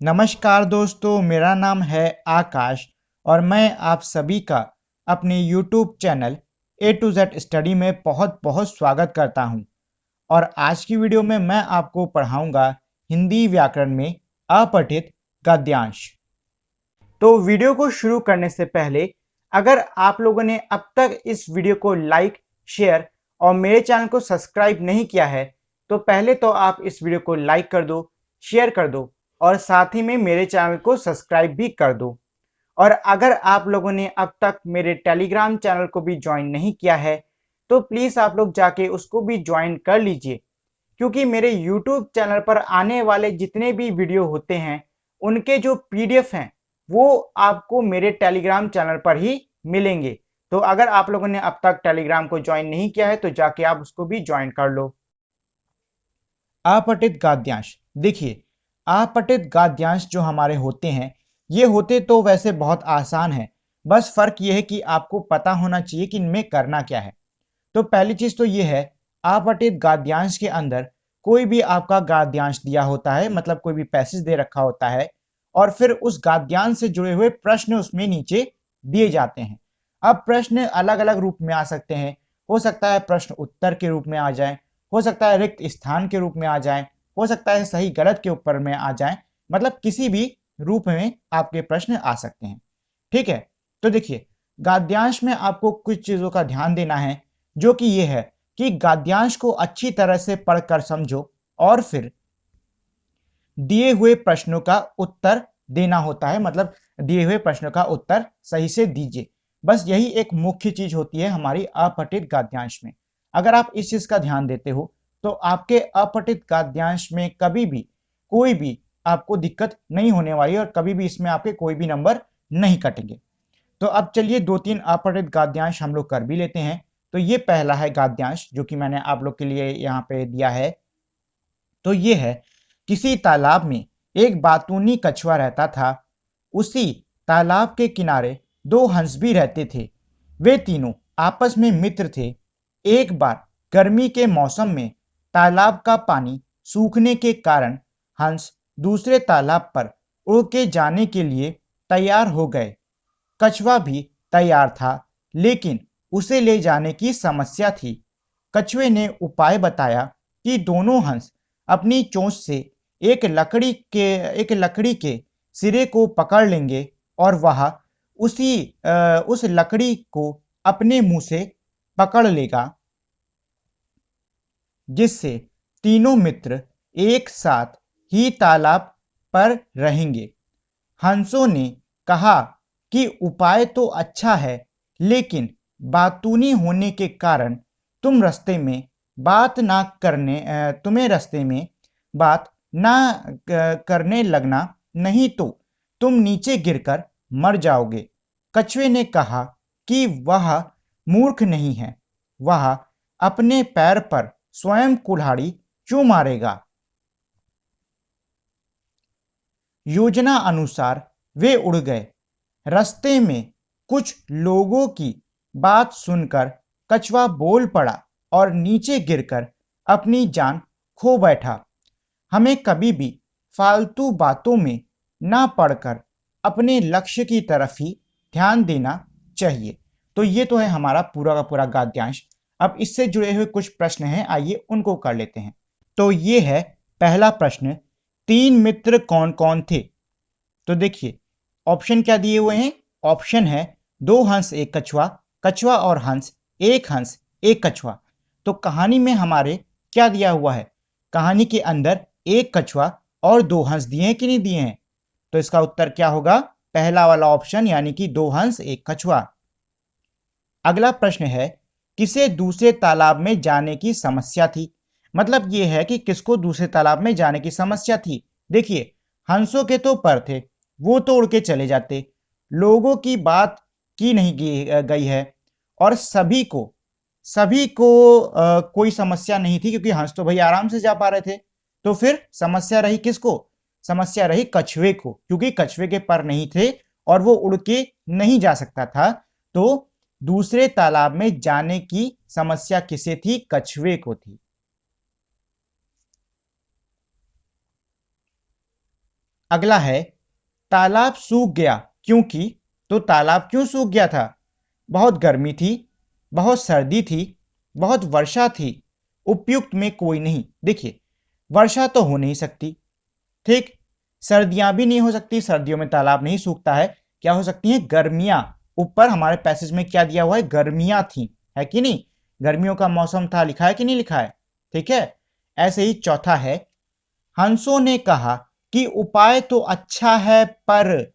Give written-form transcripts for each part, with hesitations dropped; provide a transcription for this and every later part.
नमस्कार दोस्तों, मेरा नाम है आकाश और मैं आप सभी का अपने YouTube channel A to Z study में बहुत बहुत स्वागत करता हूं। और आज की वीडियो में मैं आपको पढ़ाऊंगा हिंदी व्याकरण में अपठित गद्यांश। तो वीडियो को शुरू करने से पहले अगर आप लोगों ने अब तक इस वीडियो को लाइक, शेयर और मेरे चैनल को सब्सक्राइब नहीं किया है तो पहले तो आप इस वीडियो को लाइक कर दो, शेयर कर दो और साथ ही में मेरे चैनल को सब्सक्राइब भी कर दो। और अगर आप लोगों ने अब तक मेरे टेलीग्राम चैनल को भी ज्वाइन नहीं किया है तो प्लीज़ आप लोग जाके उसको भी ज्वाइन कर लीजिए, क्योंकि मेरे YouTube चैनल पर आने वाले जितने भी वीडियो होते हैं उनके जो PDF हैं वो आपको मेरे टेलीग्राम चैनल पर ही मिलेंगे। तो अगर आप लोगों ने अब तक टेलीग्राम को ज्वाइन नहीं किया है तो जाके आप उसको भी ज्वाइन कर लो। अपठित गद्यांश, देखिए अपठित गद्यांश जो हमारे होते हैं ये होते तो वैसे बहुत आसान है, बस फर्क ये है कि आपको पता होना चाहिए कि इनमें करना क्या है। तो पहली चीज तो ये है, अपठित गद्यांश के अंदर कोई भी आपका गद्यांश दिया होता है, मतलब कोई भी पैसेज दे रखा होता है और फिर उस गद्यांश से जुड़े हुए प्रश्न उसमें नीचे दिए जाते हैं। अब प्रश्न अलग अलग रूप में आ सकते हैं, हो सकता है प्रश्न उत्तर के रूप में आ जाए, हो सकता है रिक्त स्थान के रूप में आ जाए, हो सकता है सही गलत के ऊपर में आ जाए, मतलब किसी भी रूप में आपके प्रश्न आ सकते हैं। ठीक है, तो देखिए गद्यांश में आपको कुछ चीजों का ध्यान देना है, जो कि ये है कि गद्यांश को अच्छी तरह से पढ़कर समझो और फिर दिए हुए प्रश्नों का उत्तर देना होता है, मतलब दिए हुए प्रश्नों का उत्तर सही से दीजिए। बस यही एक मुख्य चीज होती है हमारी अपठित गद्यांश में। अगर आप इस चीज का ध्यान देते हो तो आपके अपठित गद्यांश में कभी भी कोई भी आपको दिक्कत नहीं होने वाली और कभी भी इसमें आपके कोई भी नंबर नहीं कटेंगे। तो अब चलिए दो तीन अपठित गद्यांश हम लोग कर भी लेते हैं। तो ये पहला है गद्यांश जो कि मैंने आप लोग के लिए यहाँ पे दिया है। तो ये है, किसी तालाब में एक बातूनी कछुआ रहता था। उसी तालाब के किनारे दो हंस भी रहते थे। वे तीनों आपस में मित्र थे। एक बार गर्मी के मौसम में तालाब का पानी सूखने के कारण हंस दूसरे तालाब पर उड़ के जाने के लिए तैयार हो गए। कछुआ भी तैयार था, लेकिन उसे ले जाने की समस्या थी। कछुए ने उपाय बताया कि दोनों हंस अपनी चोंच से एक लकड़ी के सिरे को पकड़ लेंगे और वह उस लकड़ी को अपने मुंह से पकड़ लेगा, जिससे तीनों मित्र एक साथ ही तालाब पर रहेंगे। हंसों ने कहा कि उपाय तो अच्छा है, लेकिन बातूनी होने के कारण तुम्हें रास्ते में बात ना करने लगना, नहीं तो तुम नीचे गिरकर मर जाओगे। कछुए ने कहा कि वह मूर्ख नहीं है, वह अपने पैर पर स्वयं कुल्हाड़ी क्यों मारेगा। योजना अनुसार वे उड़ गए। रास्ते में कुछ लोगों की बात सुनकर कछुआ बोल पड़ा और नीचे गिरकर अपनी जान खो बैठा। हमें कभी भी फालतू बातों में ना पड़कर अपने लक्ष्य की तरफ ही ध्यान देना चाहिए। तो ये तो है हमारा पूरा का पूरा गद्यांश। अब इससे जुड़े हुए कुछ प्रश्न हैं, आइए उनको कर लेते हैं। तो ये है पहला प्रश्न, तीन मित्र कौन कौन थे। तो देखिए ऑप्शन क्या दिए हुए हैं। ऑप्शन है दो हंस एक कछुआ, कछुआ और हंस, एक हंस एक कछुआ। तो कहानी में हमारे क्या दिया हुआ है, कहानी के अंदर एक कछुआ और दो हंस दिए हैं कि नहीं दिए हैं। तो इसका उत्तर क्या होगा, पहला वाला ऑप्शन, यानी कि दो हंस एक कछुआ। अगला प्रश्न है, किसे दूसरे तालाब में जाने की समस्या थी। मतलब यह है कि किसको दूसरे तालाब में जाने की समस्या थी। देखिए हंसों के तो पर थे, वो तो उड़ के चले जाते। लोगों की बात की नहीं गई है और सभी को कोई समस्या नहीं थी, क्योंकि हंस तो भाई आराम से जा पा रहे थे। तो फिर समस्या रही किसको, समस्या रही कछुए को, क्योंकि कछुए के पर नहीं थे और वो उड़ के नहीं जा सकता था। तो दूसरे तालाब में जाने की समस्या किसे थी, कछुए को थी। अगला है तालाब सूख गया क्योंकि। तो तालाब क्यों सूख गया था? बहुत गर्मी थी, बहुत सर्दी थी, बहुत वर्षा थी, उपयुक्त में कोई नहीं। देखिए, वर्षा तो हो नहीं सकती, ठीक, सर्दियां भी नहीं हो सकती, सर्दियों में तालाब नहीं सूखता है। क्या हो सकती हैं? गर्मियां। ऊपर हमारे पैसेज में क्या दिया हुआ है? गर्मियां थी, है कि नहीं? गर्मियों का मौसम था, लिखा है कि नहीं लिखा है? ठीक है। ऐसे ही चौथा है, हंसों ने कहा कि उपाय तो अच्छा है पर।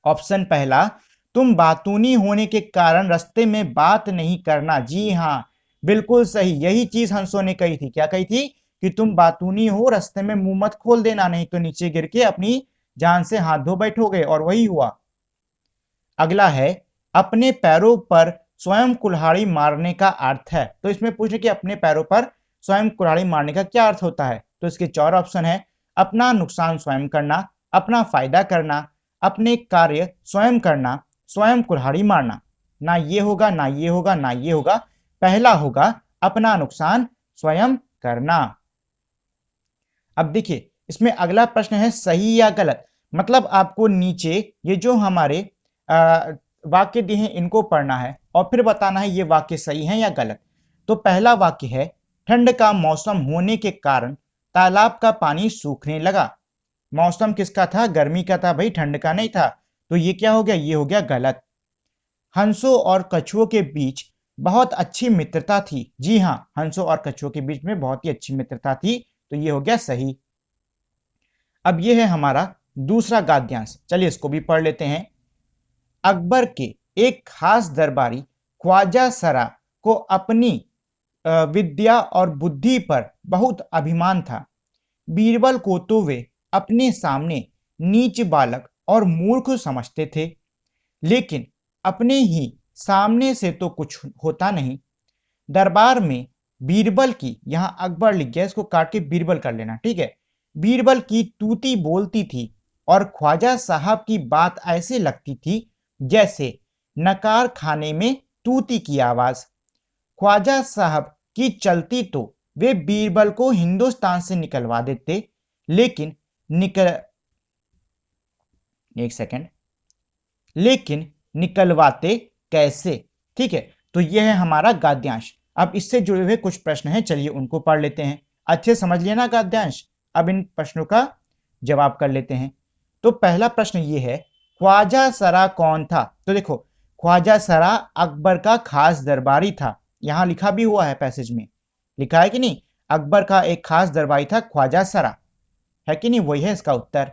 ऑप्शन पहला, तुम बातूनी होने के कारण रास्ते में बात नहीं करना। जी हाँ, बिल्कुल सही, यही चीज हंसों ने कही थी। क्या कही थी? कि तुम बातूनी हो, रास्ते में मुंह मत खोल देना, नहीं तो नीचे गिर के अपनी जान से हाथ धो बैठोगे, और वही हुआ। अगला है, अपने पैरों पर स्वयं कुल्हाड़ी मारने का अर्थ है। तो इसमें पूछे कि अपने पैरों पर स्वयं कुल्हाड़ी मारने का क्या अर्थ होता है? तो इसके चार ऑप्शन है, अपना नुकसान स्वयं करना, अपना फायदा करना, अपने कार्य स्वयं करना, स्वयं कुल्हाड़ी मारना। ना ये होगा, ना ये होगा, ना ये होगा। पहला होगा अपना नुकसान स्वयं करना। अब देखिए, इसमें अगला प्रश्न है सही या गलत। मतलब आपको नीचे ये जो हमारे वाक्य दिए हैं इनको पढ़ना है और फिर बताना है ये वाक्य सही है या गलत। तो पहला वाक्य है, ठंड का मौसम होने के कारण तालाब का पानी सूखने लगा। मौसम किसका था? गर्मी का था भाई, ठंड का नहीं था। तो ये क्या हो गया? ये हो गया गलत। हंसों और कछुओं के बीच बहुत अच्छी मित्रता थी। जी हाँ, हंसों और कछुओं के बीच में बहुत ही अच्छी मित्रता थी, तो ये हो गया सही। अब ये है हमारा दूसरा गद्यांश, चलिए इसको भी पढ़ लेते हैं। अकबर के एक खास दरबारी ख्वाजा सरा को अपनी विद्या और बुद्धि पर बहुत अभिमान था। बीरबल को तो वे अपने सामने नीच बालक और मूर्ख समझते थे, लेकिन अपने ही सामने से तो कुछ होता नहीं। दरबार में बीरबल की, यहां अकबर लिख गया, इसको काट के बीरबल कर लेना, ठीक है। बीरबल की तूती बोलती थी और ख्वाजा साहब की बात ऐसे लगती थी जैसे नकार खाने में तूती की आवाज। ख्वाजा साहब की चलती तो वे बीरबल को हिंदुस्तान से निकलवा देते, लेकिन निकल एक सेकंड, लेकिन निकलवाते कैसे? ठीक है। तो यह है हमारा गद्यांश। अब इससे जुड़े हुए कुछ प्रश्न हैं, चलिए उनको पढ़ लेते हैं। अच्छे समझ लिया ना गद्यांश? अब इन प्रश्नों का जवाब कर लेते हैं। तो पहला प्रश्न ये है, ख्वाजा सरा कौन था? तो देखो, ख्वाजा सरा अकबर का खास दरबारी था। यहां लिखा भी हुआ है, पैसेज में लिखा है कि नहीं? अकबर का एक खास दरबारी था ख्वाजा सरा, है कि नहीं? वही है इसका उत्तर।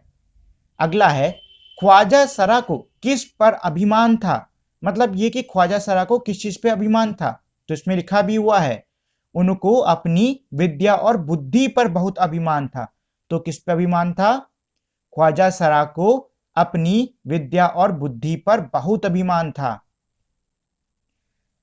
अगला है, ख्वाजा सरा को किस पर अभिमान था? मतलब ये कि ख्वाजा सरा को किस चीज पे अभिमान था? तो इसमें लिखा भी हुआ है, उनको अपनी विद्या और बुद्धि पर बहुत अभिमान था। तो किस पे अभिमान था? ख्वाजा सरा को अपनी विद्या और बुद्धि पर बहुत अभिमान था।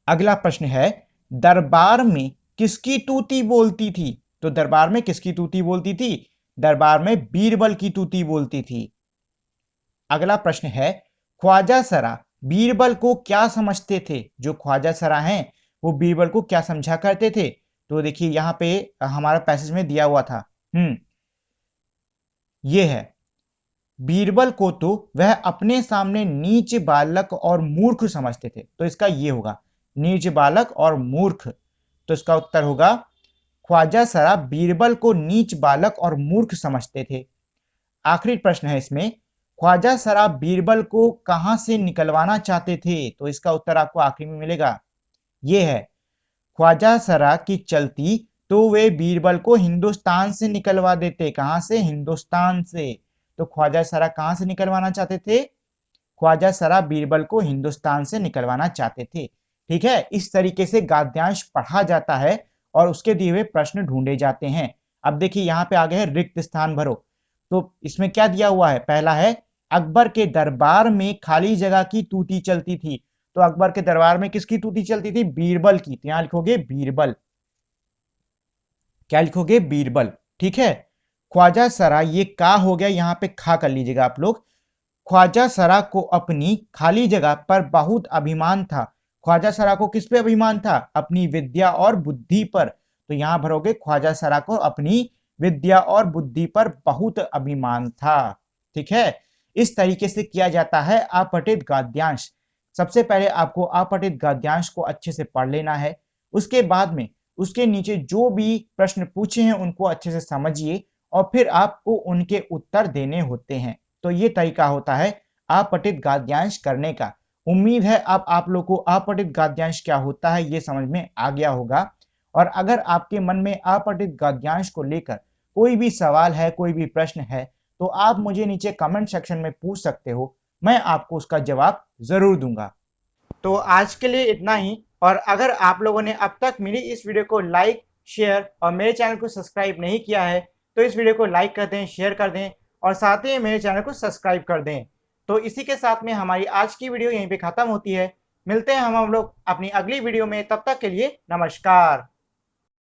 अगला प्रश्न है, दरबार में किसकी तूती बोलती थी? तो दरबार में किसकी तूती बोलती थी? दरबार में बीरबल की तूती बोलती थी। अगला प्रश्न है, ख्वाजा सरा बीरबल को क्या समझते थे? जो ख्वाजा सरा हैं वो बीरबल को क्या समझा करते थे? तो देखिए यहां पे हमारा पैसेज में दिया हुआ था, ये है, बीरबल को तो वह अपने सामने नीच बालक और मूर्ख समझते थे। तो इसका ये होगा, नीच बालक और मूर्ख। तो इसका उत्तर होगा, ख्वाजा सरा बीरबल को नीच बालक और मूर्ख समझते थे। आखिरी प्रश्न है इसमें, ख्वाजा सरा बीरबल को कहां से निकलवाना चाहते थे? तो इसका उत्तर आपको आखिरी में मिलेगा, यह है, ख्वाजा सरा की चलती तो वे बीरबल को हिंदुस्तान से निकलवा देते। कहां से? हिंदुस्तान से। तो ख्वाजा सरा कहां से निकलवाना चाहते थे? ख्वाजा सरा बीरबल को हिंदुस्तान से निकलवाना चाहते थे। ठीक है, इस तरीके से गद्यांश पढ़ा जाता है और उसके दिए हुए प्रश्न ढूंढे जाते हैं। अब देखिए यहां पे आगे है रिक्त स्थान भरो। तो इसमें क्या दिया हुआ है? पहला है, अकबर के दरबार में खाली जगह की तूती चलती थी। तो अकबर के दरबार में किसकी तूती चलती थी? बीरबल की। तो यहां लिखोगे बीरबल। क्या लिखोगे? बीरबल। ठीक है। ख्वाजा सरा, ये का हो गया, यहां पे खा कर लीजिएगा आप लोग। ख्वाजा सरा को अपनी खाली जगह पर बहुत अभिमान था। ख्वाजा सरा को किस पे अभिमान था? अपनी विद्या और बुद्धि पर। तो यहां भरोगे, ख्वाजा सरा को अपनी विद्या और बुद्धि पर बहुत अभिमान था। ठीक है, इस तरीके से किया जाता है अपठित गद्यांश। सबसे पहले आपको अपठित गद्यांश को अच्छे से पढ़ लेना है। उसके बाद में उसके नीचे जो भी प्रश्न पूछे हैं उनको अच्छे से समझिए और फिर आपको उनके उत्तर देने होते हैं। तो ये तरीका होता है अपठित गद्यांश करने का। उम्मीद है अब आप लोग को अपठित गद्यांश क्या होता है ये समझ में आ गया होगा। और अगर आपके मन में अपठित गद्यांश को लेकर कोई भी सवाल है, कोई भी प्रश्न है, तो आप मुझे नीचे कमेंट सेक्शन में पूछ सकते हो, मैं आपको उसका जवाब जरूर दूंगा। तो आज के लिए इतना ही। और अगर आप लोगों ने अब तक मेरी इस वीडियो को लाइक, शेयर और मेरे चैनल को सब्सक्राइब नहीं किया है तो इस वीडियो को लाइक कर दें, शेयर कर दें और साथ ही मेरे चैनल को सब्सक्राइब कर दें। तो इसी के साथ में हमारी आज की वीडियो यहीं पे खत्म होती है। मिलते हैं हम लोग अपनी अगली वीडियो में, तब तक के लिए नमस्कार।